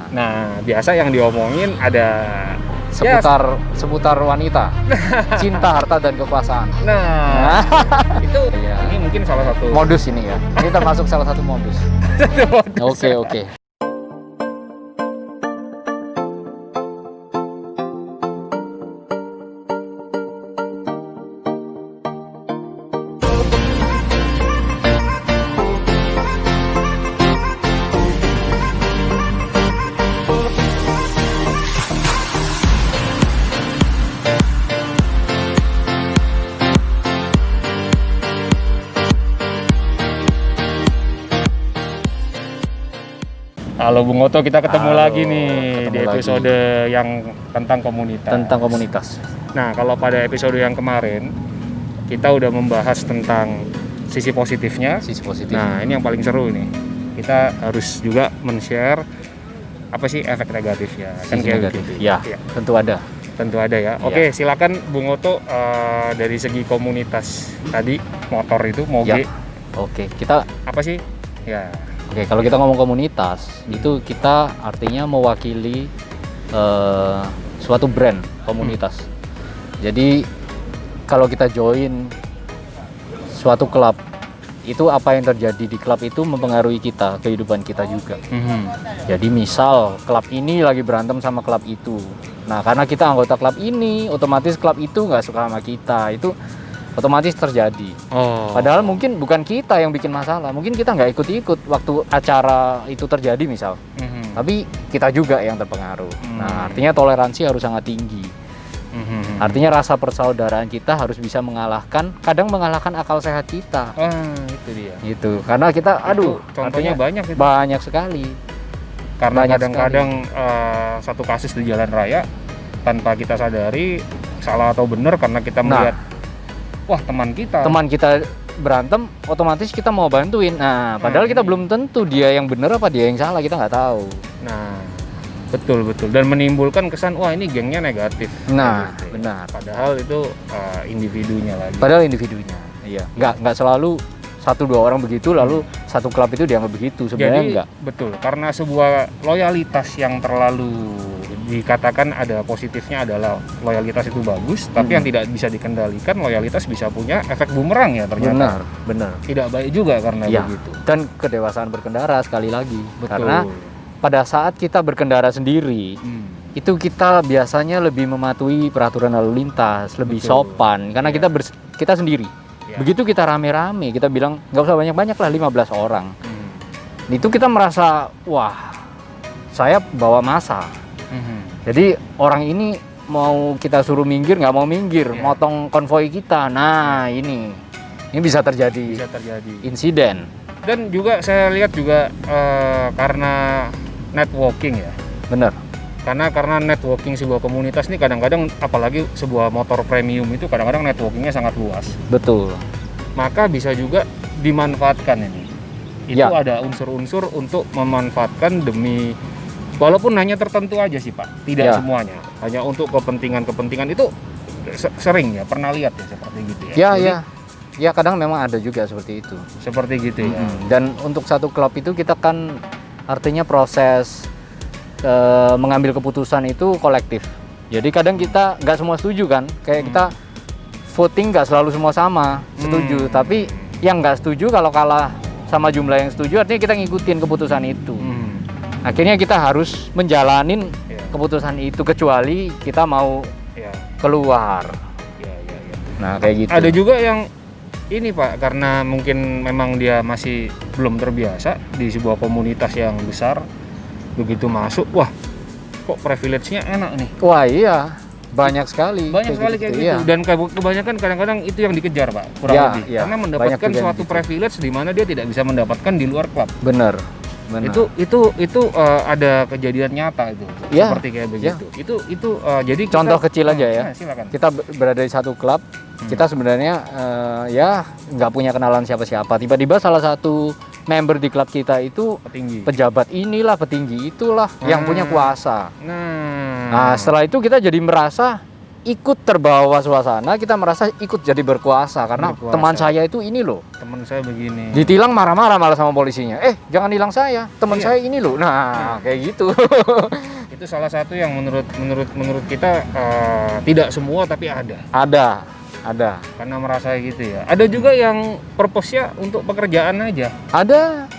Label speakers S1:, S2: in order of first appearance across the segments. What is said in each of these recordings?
S1: Nah, biasa yang diomongin ada
S2: seputar wanita, cinta, harta, dan kekuasaan.
S1: Nah, itu
S2: Iya.
S1: ini mungkin salah satu
S2: Modus ini ya. Ini termasuk salah satu modus. Oke.
S1: Halo Bung Oto, kita ketemu
S2: Halo,
S1: lagi nih
S2: ketemu
S1: di episode yang tentang komunitas.
S2: Tentang komunitas.
S1: Nah, kalau pada episode yang kemarin kita udah membahas tentang sisi positifnya.
S2: Sisi positif.
S1: Nah, ini yang paling seru nih. Kita harus juga men-share apa sih efek negatifnya.
S2: Sisi
S1: kayak
S2: negatif.
S1: gitu.
S2: Ya,
S1: Iya,
S2: tentu ada.
S1: tentu ada ya. Oke, silakan Bung Oto, dari segi komunitas tadi motor itu moge
S2: Ya. Oke, kita
S1: apa sih? Ya.
S2: Oke, kalau kita ngomong komunitas, itu kita artinya mewakili suatu brand komunitas. Jadi kalau kita join suatu klub, itu apa yang terjadi di klub itu mempengaruhi kita, kehidupan kita juga. Jadi misal klub ini lagi berantem sama klub itu. Nah, karena kita anggota klub ini, otomatis klub itu nggak suka sama kita. Itu otomatis terjadi.
S1: Oh.
S2: Padahal mungkin bukan kita yang bikin masalah, mungkin kita nggak ikut-ikut waktu acara itu terjadi misal, tapi kita juga yang terpengaruh. Nah, artinya toleransi harus sangat tinggi. Artinya rasa persaudaraan kita harus bisa kadang mengalahkan akal sehat kita.
S1: Itu dia.
S2: Gitu, karena kita,
S1: Contohnya banyak itu.
S2: banyak sekali.
S1: Karena
S2: banyak
S1: kadang-kadang satu kasus di jalan raya tanpa kita sadari salah atau benar karena kita melihat wah teman kita berantem, otomatis kita mau bantuin. Nah, padahal kita belum tentu dia yang benar apa dia yang salah, kita nggak tahu. Nah, betul dan menimbulkan kesan wah ini gengnya negatif.
S2: Nah,
S1: gitu.
S2: benar.
S1: Padahal itu individunya lagi.
S2: Padahal individunya, iya. Nggak selalu 1-2 orang begitu lalu satu klub itu dianggap begitu, sebenarnya
S1: Jadi,
S2: enggak.
S1: Betul, karena sebuah loyalitas yang terlalu dikatakan ada positifnya adalah loyalitas itu bagus, tapi yang tidak bisa dikendalikan loyalitas bisa punya efek bumerang ya ternyata.
S2: Benar.
S1: Tidak baik juga karena
S2: Ya,
S1: begitu.
S2: dan kedewasaan berkendara sekali lagi.
S1: Betul.
S2: Karena pada saat kita berkendara sendiri, itu kita biasanya lebih mematuhi peraturan lalu lintas, lebih
S1: Betul.
S2: sopan karena kita sendiri.
S1: Ya.
S2: Begitu kita rame-rame, kita bilang nggak usah banyak-banyak lah, 15 orang. Itu kita merasa, wah, saya bawa massa. Jadi orang ini mau kita suruh minggir, nggak mau minggir, motong konvoi kita. Nah, ini bisa terjadi insiden.
S1: Dan juga saya lihat juga karena networking ya.
S2: Bener.
S1: Karena networking sebuah komunitas ini kadang-kadang apalagi sebuah motor premium itu kadang-kadang networkingnya sangat luas.
S2: Betul.
S1: Maka bisa juga dimanfaatkan ini. Itu ada unsur-unsur untuk memanfaatkan demi walaupun hanya tertentu aja sih Pak, tidak semuanya. Hanya untuk kepentingan itu sering ya, pernah lihat ya seperti gitu ya.
S2: Ya kadang memang ada juga seperti itu.
S1: Seperti gitu ya.
S2: Dan untuk satu klub itu kita kan artinya proses mengambil keputusan itu kolektif. Jadi kadang kita nggak semua setuju kan, kayak kita voting nggak selalu semua sama setuju, tapi yang nggak setuju kalau kalah sama jumlah yang setuju artinya kita ngikutin keputusan itu. Akhirnya kita harus menjalanin keputusan itu kecuali kita mau keluar. Nah kayak gitu.
S1: Ada juga yang ini Pak, karena mungkin memang dia masih belum terbiasa di sebuah komunitas yang besar, begitu masuk, wah kok privilege-nya enak nih.
S2: Wah iya, banyak sekali
S1: kayak gitu. Iya. Dan kebanyakan kadang-kadang itu yang dikejar Pak, kurang lebih. Karena mendapatkan suatu privilege di mana dia tidak bisa mendapatkan di luar klub.
S2: Benar.
S1: Itu ada kejadian nyata itu, seperti kayak begitu. Itu jadi
S2: contoh kecil aja ya.
S1: Silakan.
S2: Kita berada di satu klub, kita sebenarnya nggak punya kenalan siapa-siapa. Tiba-tiba salah satu member di klub kita itu pejabat inilah, petinggi itulah yang punya kuasa. Nah, setelah itu kita jadi merasa ikut terbawa suasana, kita merasa ikut jadi berkuasa karena teman saya itu ini loh.
S1: Teman saya begini.
S2: Ditilang marah-marah malah sama polisinya. Jangan hilang saya, teman saya ini loh. Nah, kayak gitu.
S1: Itu salah satu yang menurut kita tidak semua tapi ada.
S2: Ada.
S1: Karena merasa gitu ya. Ada juga yang purpose-nya untuk pekerjaan aja.
S2: Ada.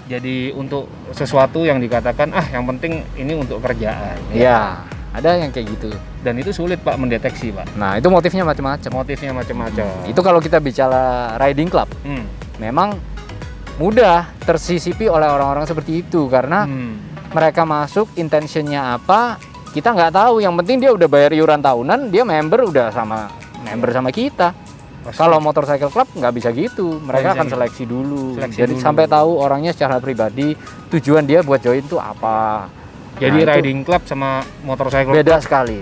S1: Jadi untuk sesuatu yang dikatakan yang penting ini untuk kerjaan.
S2: Ya. Ada yang kayak gitu.
S1: Dan itu sulit Pak mendeteksi Pak.
S2: Nah itu motifnya macam-macam. Itu kalau kita bicara riding club, memang mudah tersisipi oleh orang-orang seperti itu karena mereka masuk intentionnya apa kita nggak tahu. Yang penting dia udah bayar iuran tahunan, dia member sama kita. Kalau motorcycle club nggak bisa gitu, mereka akan seleksi dulu. Jadi sampai tahu orangnya secara pribadi tujuan dia buat join itu apa.
S1: Jadi riding club sama motorcycle
S2: beda
S1: club
S2: sekali.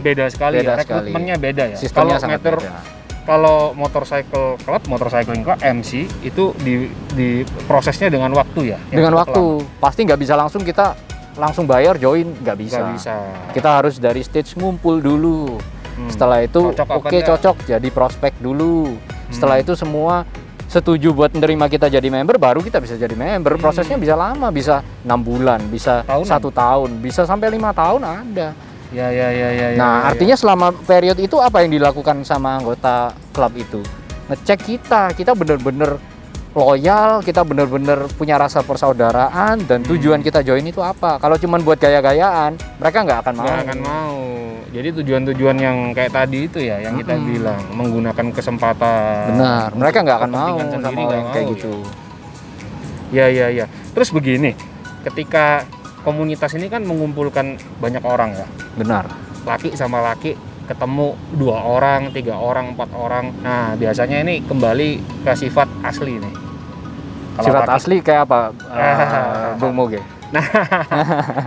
S1: Rekrutmennya beda ya.
S2: Sistemnya sangat beda.
S1: Kalau motorcycle club, motorcycling club MC itu di prosesnya dengan waktu ya.
S2: Dengan waktu. Pasti nggak bisa langsung kita langsung bayar join, nggak bisa. Kita harus dari stage ngumpul dulu. Setelah itu cocok jadi prospek dulu. Setelah itu semua setuju buat menerima kita jadi member, baru kita bisa jadi member. Prosesnya bisa lama, bisa 6 bulan, bisa 1 tahun, bisa sampai 5 tahun ada.
S1: Ya.
S2: Nah, artinya selama periode itu apa yang dilakukan sama anggota klub itu? Ngecek kita bener-bener loyal, kita bener-bener punya rasa persaudaraan dan tujuan kita join itu apa. Kalau cuma buat gaya-gayaan, mereka nggak akan mau.
S1: Jadi tujuan-tujuan yang kayak tadi itu ya, yang kita bilang menggunakan kesempatan.
S2: Benar, mereka nggak akan mau sama orang kayak gitu.
S1: Ya. Terus begini, ketika komunitas ini kan mengumpulkan banyak orang ya.
S2: Benar.
S1: Laki sama laki ketemu 2 orang, 3 orang, 4 orang. Nah, biasanya ini kembali ke sifat asli nih.
S2: Sifat asli kayak apa, Bung Moge?
S1: Nah,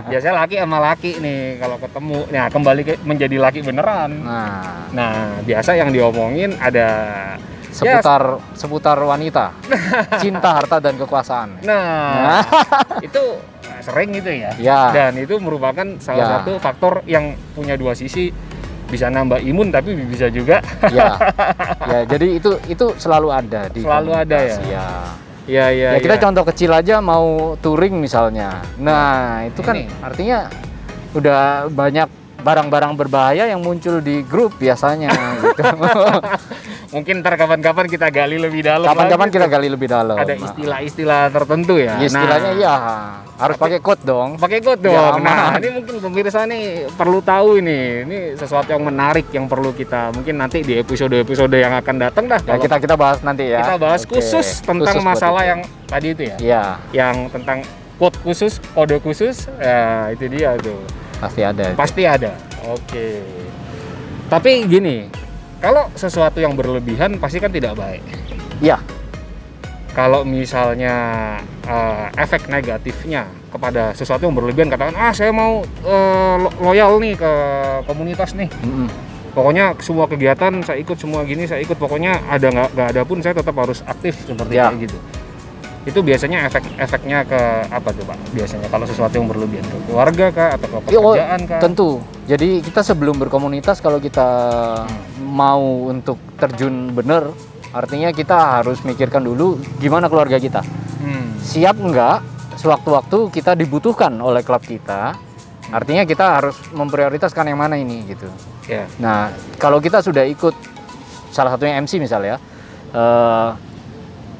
S1: biasanya laki sama laki nih kalau ketemu, nah kembali menjadi laki beneran. Nah, biasa yang diomongin ada
S2: seputar wanita, cinta, harta dan kekuasaan.
S1: Nah, itu sering gitu ya. Dan itu merupakan salah satu faktor yang punya 2 sisi, bisa nambah imun tapi bisa juga.
S2: Ya, jadi itu selalu ada di komunitas. Ya, kita contoh kecil aja mau touring misalnya. Nah, itu kan artinya udah banyak barang-barang berbahaya yang muncul di grup biasanya gitu.
S1: Mungkin ntar kapan-kapan kita gali lebih dalam.
S2: Ada
S1: istilah-istilah tertentu ya.
S2: Istilahnya harus pakai code dong.
S1: Nah, ini mungkin pemirsa nih perlu tahu ini sesuatu yang menarik yang perlu kita mungkin nanti di episode-episode yang akan datang dah.
S2: Ya, kita bahas nanti ya.
S1: Kita bahas khusus tentang masalah yang tadi itu ya. Yang tentang code khusus, kode khusus. Ya, itu dia tuh. Pasti ada. Oke. Tapi gini, kalau sesuatu yang berlebihan pasti kan tidak baik.
S2: Iya.
S1: Kalau misalnya efek negatifnya kepada sesuatu yang berlebihan, katakan saya mau loyal nih ke komunitas nih. Pokoknya semua kegiatan saya ikut, semua gini saya ikut. Pokoknya ada nggak ada pun saya tetap harus aktif seperti kayak gitu. Itu biasanya efeknya ke apa tuh Pak? Biasanya kalau sesuatu yang berlebihan, ke keluarga kah atau ke pekerjaan kah?
S2: Tentu. Jadi kita sebelum berkomunitas kalau kita mau untuk terjun bener, artinya kita harus mikirkan dulu gimana keluarga kita. Siap enggak sewaktu-waktu kita dibutuhkan oleh klub kita. Artinya kita harus memprioritaskan yang mana ini gitu. Nah, kalau kita sudah ikut salah satunya MC misalnya,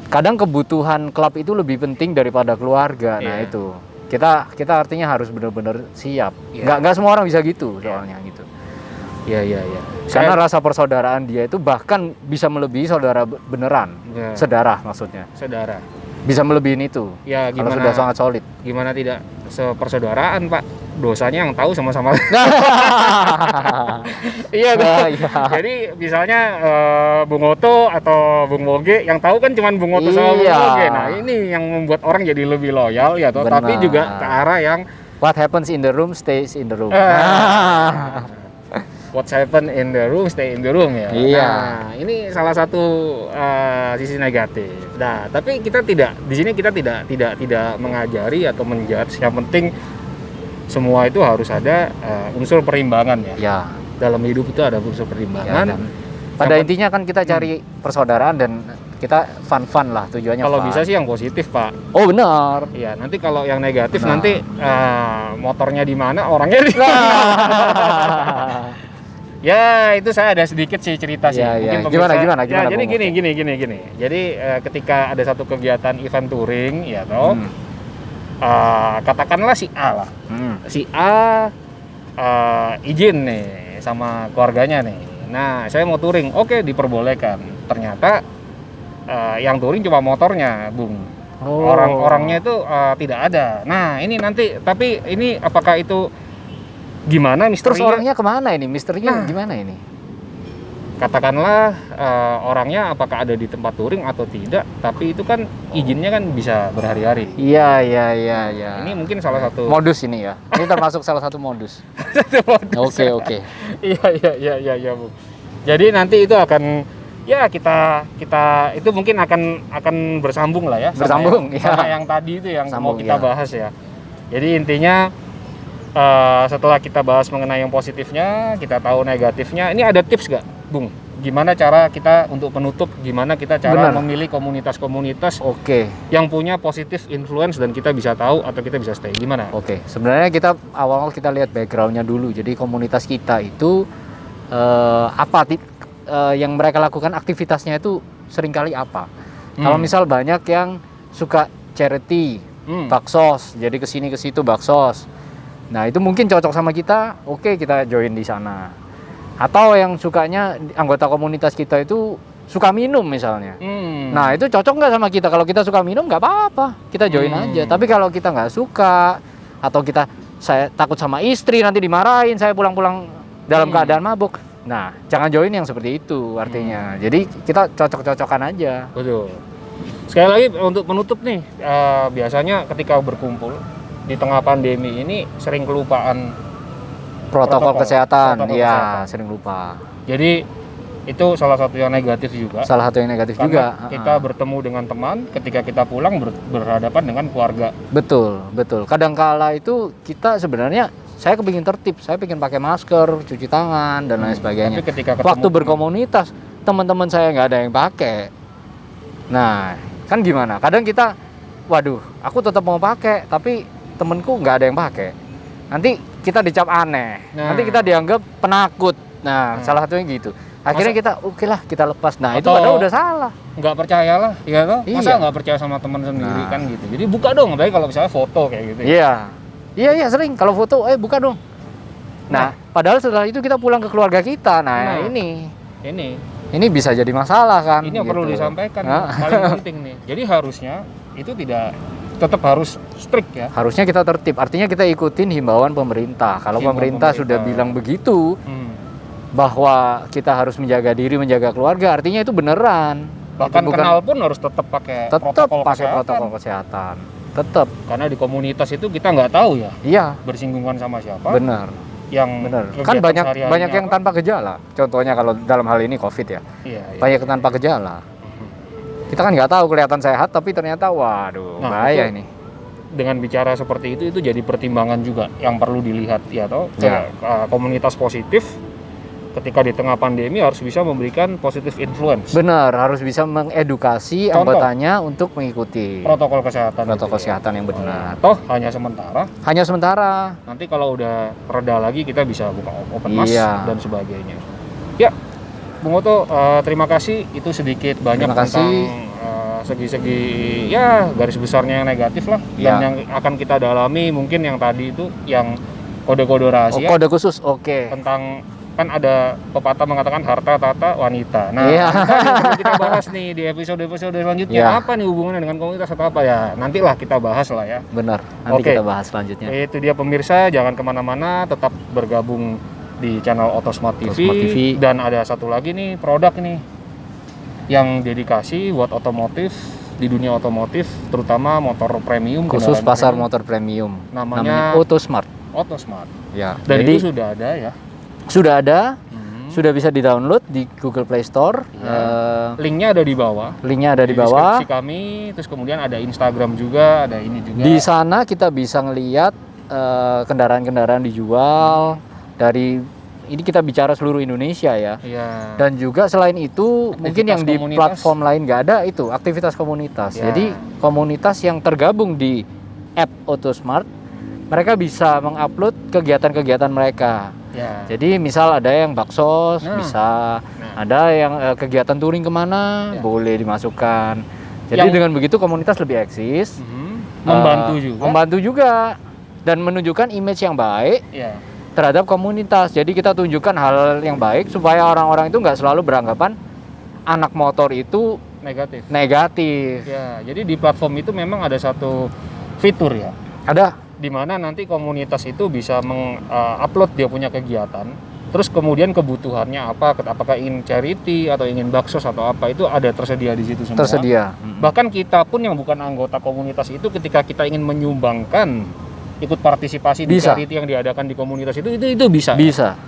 S2: kadang kebutuhan klub itu lebih penting daripada keluarga. Nah, itu kita artinya harus benar-benar siap. Nggak semua orang bisa gitu soalnya gitu.
S1: Iya.
S2: Karena rasa persaudaraan dia itu bahkan bisa melebihi saudara beneran. Sedarah maksudnya.
S1: Saudara.
S2: Bisa melebihin itu.
S1: Ya, gimana?
S2: Kalau sudah sangat solid.
S1: Gimana tidak sepersaudaraan, Pak? Dosanya yang tahu sama-sama. Iya. Jadi misalnya Bung Oto atau Bung Moge yang tahu kan cuma Bung Oto sama Bung Moge. Nah, ini yang membuat orang jadi lebih loyal ya, tapi juga ke arah yang
S2: what happens in the room stays in the room.
S1: What happen in the room stay in the room ya. Nah, ini salah satu sisi negatif. Nah, tapi kita di sini kita tidak mengajari atau menjudge. Yang penting semua itu harus ada unsur perimbangan ya. dalam hidup itu ada unsur
S2: Ya,
S1: pertimbangan.
S2: dan pada intinya kan kita cari persaudaraan dan kita fun lah tujuannya.
S1: Kalau
S2: fun.
S1: bisa sih yang positif, Pak.
S2: Oh benar.
S1: Iya, nanti kalau yang negatif
S2: Nah.
S1: nanti motornya di mana, orangnya di mana. Ya, itu saya ada sedikit sih cerita sih.
S2: Ya, ya.
S1: Mungkin
S2: Gimana,
S1: pemirsa-
S2: gimana,
S1: Ya, jadi
S2: Bung?
S1: gini. Jadi ketika ada satu kegiatan event touring, ya toh, katakanlah si A lah. Si A izin nih sama keluarganya nih. Nah, saya mau touring, oke diperbolehkan. Ternyata yang touring cuma motornya, Bung.
S2: Oh.
S1: Orang-orangnya itu tidak ada. Nah, ini nanti, tapi ini apakah itu gimana
S2: Terus
S1: misterinya?
S2: orangnya kemana ini? Misterinya
S1: Nah.
S2: gimana ini?
S1: Katakanlah orangnya apakah ada di tempat touring atau tidak, tapi itu kan izinnya kan bisa berhari-hari.
S2: Iya.
S1: Ini mungkin salah satu
S2: Modus ini ya. Ini termasuk salah satu modus. Oke.
S1: Iya, Bu. Jadi nanti itu akan ya kita itu mungkin akan bersambung lah ya.
S2: Bersambung,
S1: sama
S2: ya.
S1: yang tadi itu yang
S2: Sambung,
S1: mau kita
S2: ya.
S1: bahas ya. Jadi intinya setelah kita bahas mengenai yang positifnya, kita tahu negatifnya. Ini ada tips nggak, Bung? Gimana cara kita untuk penutup? Gimana kita cara
S2: Benar.
S1: memilih komunitas-komunitas
S2: Oke.
S1: yang punya positif influence dan kita bisa tahu atau kita bisa stay? Gimana?
S2: Oke. Sebenarnya kita awal kita lihat backgroundnya dulu. Jadi komunitas kita itu yang mereka lakukan aktivitasnya itu seringkali apa? Kalau misal banyak yang suka charity, baksos, jadi kesini ke situ baksos. Nah itu mungkin cocok sama kita, oke kita join di sana. Atau yang sukanya anggota komunitas kita itu suka minum misalnya. Nah itu cocok nggak sama kita? Kalau kita suka minum nggak apa-apa, kita join aja. Tapi kalau kita nggak suka atau saya takut sama istri nanti dimarahin, saya pulang-pulang dalam keadaan mabuk. Nah jangan join yang seperti itu artinya. Jadi kita cocok-cocokan aja.
S1: Betul. Sekali lagi untuk penutup nih, biasanya ketika berkumpul di tengah pandemi ini sering kelupaan
S2: Protokol kesehatan,
S1: protokol
S2: ya
S1: kesehatan.
S2: sering lupa.
S1: Jadi itu salah satu yang negatif juga.
S2: Salah satu yang negatif juga.
S1: Karena kita bertemu dengan teman, ketika kita pulang berhadapan dengan keluarga.
S2: Betul. Kadangkala itu kita sebenarnya saya kepingin tertib, saya pengen pakai masker, cuci tangan dan lain sebagainya.
S1: Tapi ketika ketemu
S2: Waktu berkomunitas, teman-teman saya nggak ada yang pakai. Nah, kan gimana? Kadang kita, waduh, aku tetap mau pakai, tapi temenku nggak ada yang pakai. Nanti kita dicap aneh, nanti kita dianggap penakut. Nah, salah satunya gitu. Akhirnya kita, oke lah, kita lepas. Nah, itu
S1: Atau
S2: padahal udah salah.
S1: nggak percayalah, ya toh? Masa
S2: Iya.
S1: nggak percaya sama teman sendiri
S2: Nah.
S1: kan gitu. Jadi buka dong, apalagi kalau misalnya foto kayak gitu.
S2: Iya sering. Kalau foto, buka dong. Nah, padahal setelah itu kita pulang ke keluarga kita. Nah, ini bisa jadi masalah kan.
S1: Ini yang perlu
S2: gitu.
S1: disampaikan,
S2: Nah.
S1: paling penting nih. Jadi harusnya itu tetap harus strict ya.
S2: Harusnya kita tertib. Artinya kita ikutin himbauan pemerintah. Kalau
S1: Himbauan
S2: pemerintah
S1: pemerintah.
S2: sudah bilang begitu, bahwa kita harus menjaga diri, menjaga keluarga, artinya itu beneran.
S1: Bahkan
S2: Itu bukan-
S1: kenal pun harus tetap pakai
S2: Tetap
S1: protokol
S2: pakai
S1: kesehatan.
S2: protokol kesehatan. Tetap.
S1: Karena di komunitas itu kita nggak tahu ya
S2: Iya,
S1: bersinggungan sama siapa.
S2: benar.
S1: Yang
S2: Benar.
S1: kegiatan
S2: Kan banyak
S1: sehari-harinya
S2: yang
S1: apa.
S2: tanpa gejala. Contohnya kalau dalam hal ini Covid ya.
S1: Iya.
S2: Banyak yang tanpa gejala. Kita kan nggak tahu kelihatan sehat tapi ternyata waduh,
S1: Nah,
S2: bahaya
S1: itu-
S2: ini.
S1: Dengan bicara seperti itu jadi pertimbangan juga yang perlu dilihat ya toh.
S2: Ya.
S1: Komunitas positif ketika di tengah pandemi harus bisa memberikan positif influence.
S2: Benar, harus bisa mengedukasi
S1: Contoh.
S2: anggotanya untuk mengikuti
S1: Protokol kesehatan.
S2: protokol
S1: itu ya.
S2: kesehatan yang benar.
S1: Toh hanya sementara.
S2: Hanya sementara.
S1: Nanti kalau udah reda lagi kita bisa buka open mask
S2: Iya.
S1: dan sebagainya. Ya, Bung Oto, terima kasih. Itu sedikit banyak
S2: Terima kasih.
S1: tentang segi-segi ya garis besarnya yang negatif lah. Dan
S2: Ya.
S1: yang akan kita dalami mungkin yang tadi itu yang kode-kode
S2: Oh,
S1: rahasia
S2: kode khusus, oke.
S1: tentang kan ada pepatah mengatakan harta tata wanita. Nah,
S2: Iya.
S1: kita yang perlu kita bahas nih di episode-episode selanjutnya
S2: Iya.
S1: apa nih hubungannya dengan komunitas atau apa ya? Nantilah kita bahas lah ya.
S2: Benar. Nanti
S1: Oke.
S2: kita bahas selanjutnya.
S1: Itu dia pemirsa, jangan kemana-mana, tetap bergabung di channel Otosmart TV.
S2: Otosmart TV.
S1: Dan ada satu lagi nih produk nih yang dedikasi buat otomotif di dunia otomotif, terutama motor premium.
S2: Khusus
S1: kendaraan
S2: pasar
S1: premium,
S2: motor premium.
S1: Namanya
S2: Otosmart.
S1: Otosmart.
S2: Ya.
S1: Dan
S2: Jadi
S1: itu sudah ada ya.
S2: sudah ada,
S1: Hmm.
S2: sudah bisa di-download di Google Play Store.
S1: Linknya ada di bawah.
S2: Linknya ada di bawah.
S1: Deskripsi kami, terus kemudian ada Instagram juga, ada ini juga.
S2: Di sana kita bisa ngelihat kendaraan-kendaraan dijual dari ini kita bicara seluruh Indonesia ya.
S1: Iya.
S2: Dan juga selain itu mungkin yang di
S1: komunitas.
S2: platform lain nggak ada itu aktivitas komunitas.
S1: Ya.
S2: Jadi komunitas yang tergabung di app Autosmart, mereka bisa mengupload kegiatan-kegiatan mereka.
S1: Ya.
S2: Jadi misal ada yang baksos,
S1: Nah.
S2: bisa ada yang kegiatan touring kemana,
S1: Ya.
S2: boleh dimasukkan. Jadi dengan begitu komunitas lebih eksis, membantu juga dan menunjukkan image yang baik
S1: Ya.
S2: terhadap komunitas. Jadi kita tunjukkan hal yang baik supaya orang-orang itu nggak selalu beranggapan anak motor itu negatif.
S1: Ya, jadi di platform itu memang ada satu fitur ya.
S2: Ada.
S1: Di mana nanti komunitas itu bisa mengupload dia punya kegiatan. Terus kemudian kebutuhannya apa, apakah ingin charity atau ingin baksos atau apa, itu ada tersedia di situ semua.
S2: Tersedia.
S1: Bahkan kita pun yang bukan anggota komunitas itu ketika kita ingin menyumbangkan ikut partisipasi di charity yang diadakan di komunitas itu bisa.
S2: Bisa.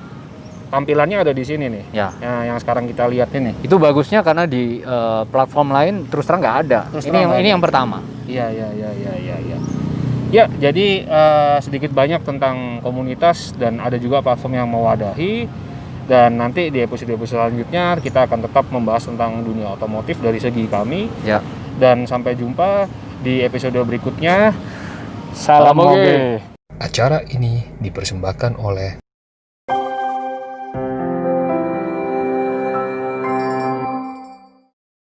S1: Tampilannya ada di sini nih.
S2: Ya.
S1: Yang sekarang kita lihat ini.
S2: Itu bagusnya karena di platform lain terus terang nggak ada. Ini yang pertama.
S1: Iya. Ya, jadi sedikit banyak tentang komunitas dan ada juga platform yang mewadahi. Dan nanti di episode-episode selanjutnya kita akan tetap membahas tentang dunia otomotif dari segi kami.
S2: Ya.
S1: Dan sampai jumpa di episode berikutnya.
S2: Salam moge.
S3: Acara ini dipersembahkan oleh